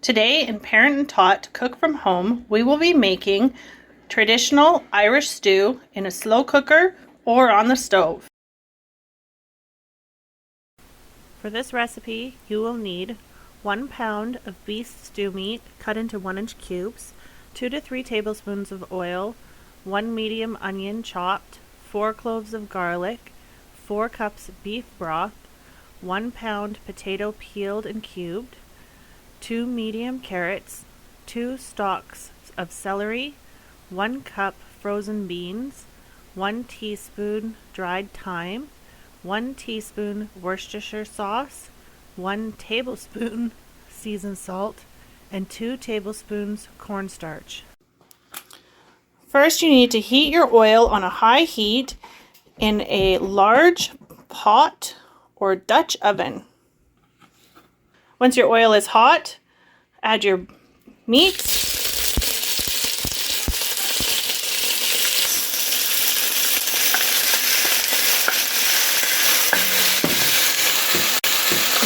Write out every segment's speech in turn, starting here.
Today in Parent and Taught Cook from Home, we will be making traditional Irish stew in a slow cooker or on the stove. For this recipe, you will need 1 pound of beef stew meat cut into 1-inch cubes, 2 to 3 tablespoons of oil, 1 medium onion chopped, 4 cloves of garlic, 4 cups beef broth, 1 pound potato peeled and cubed, 2 medium carrots, 2 stalks of celery, 1 cup frozen beans, 1 teaspoon dried thyme, 1 teaspoon Worcestershire sauce, 1 tablespoon seasoned salt, and 2 tablespoons cornstarch. First, you need to heat your oil on a high heat in a large pot or Dutch oven. Once your oil is hot, add your meat.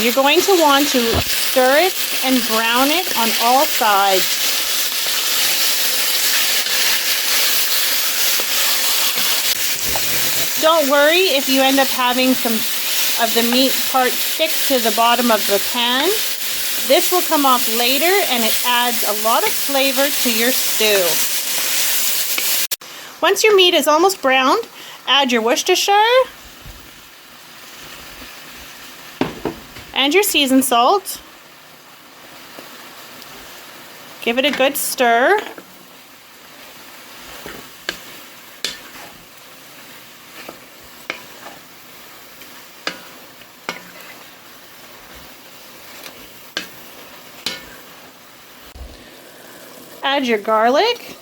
You're going to want to stir it and brown it on all sides. Don't worry if you end up having some of the meat part stick to the bottom of the pan. This will come off later and it adds a lot of flavor to your stew. Once your meat is almost browned, add your Worcestershire and your seasoned salt. Give it a good stir. Add your garlic.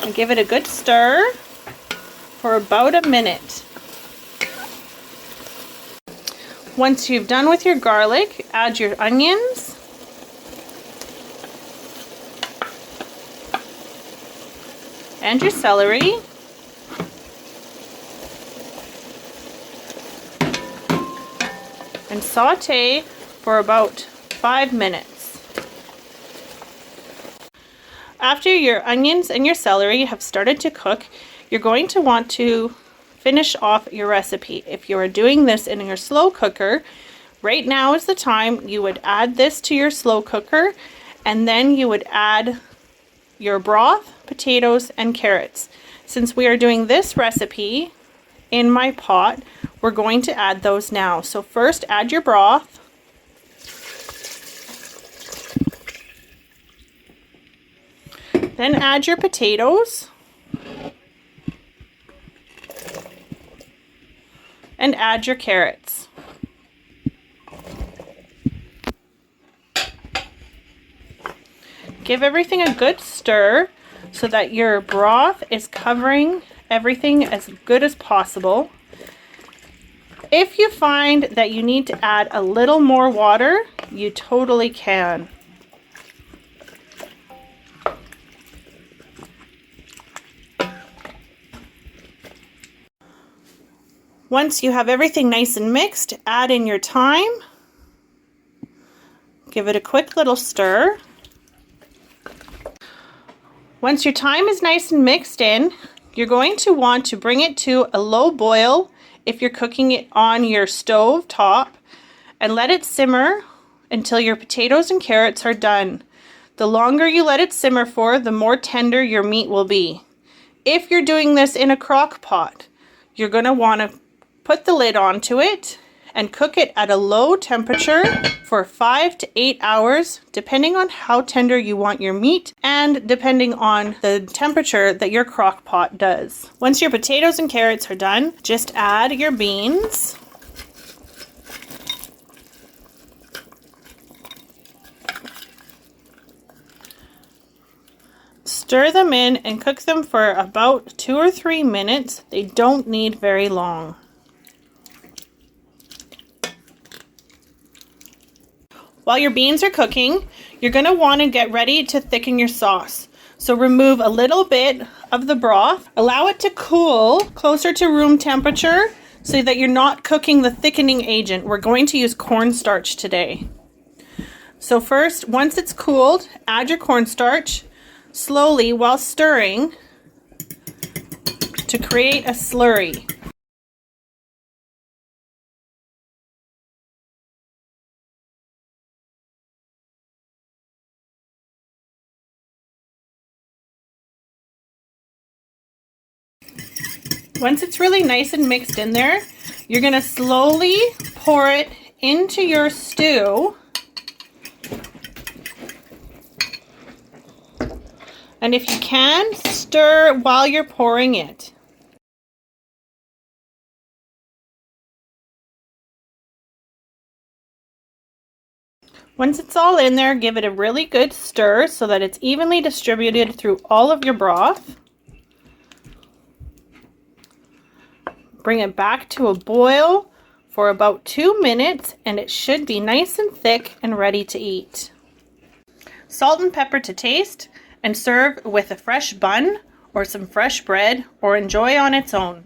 And give it a good stir for about a minute. Once you've done with your garlic, add your onions. And your celery. And sauté for about 5 minutes. After your onions and your celery have started to cook, you're going to want to finish off your recipe. If you are doing this in your slow cooker, right now is the time you would add this to your slow cooker, and then you would add your broth, potatoes, and carrots. Since we are doing this recipe in my pot, we're going to add those now. So first add your broth. Then add your potatoes. And add your carrots. Give everything a good stir so that your broth is covering everything as good as possible. If you find that you need to add a little more water, you totally can. Once you have everything nice and mixed, add in your thyme. Give it a quick little stir. Once your thyme is nice and mixed in, you're going to want to bring it to a low boil if you're cooking it on your stove top, and let it simmer until your potatoes and carrots are done. The longer you let it simmer for, the more tender your meat will be. If you're doing this in a crock pot, you're going to want to put the lid onto it and cook it at a low temperature for 5 to 8 hours, depending on how tender you want your meat and depending on the temperature that your crock pot does. Once your potatoes and carrots are done, just add your beans. Stir them in and cook them for about 2 or 3 minutes. They don't need very long. While your beans are cooking, you're going to want to get ready to thicken your sauce. So remove a little bit of the broth, allow it to cool closer to room temperature so that you're not cooking the thickening agent. We're going to use cornstarch today. So first, once it's cooled, add your cornstarch slowly while stirring to create a slurry. Once it's really nice and mixed in there, you're going to slowly pour it into your stew. And if you can, stir while you're pouring it. Once it's all in there, give it a really good stir so that it's evenly distributed through all of your broth. Bring it back to a boil for about 2 minutes and it should be nice and thick and ready to eat. Salt and pepper to taste and serve with a fresh bun or some fresh bread or enjoy on its own.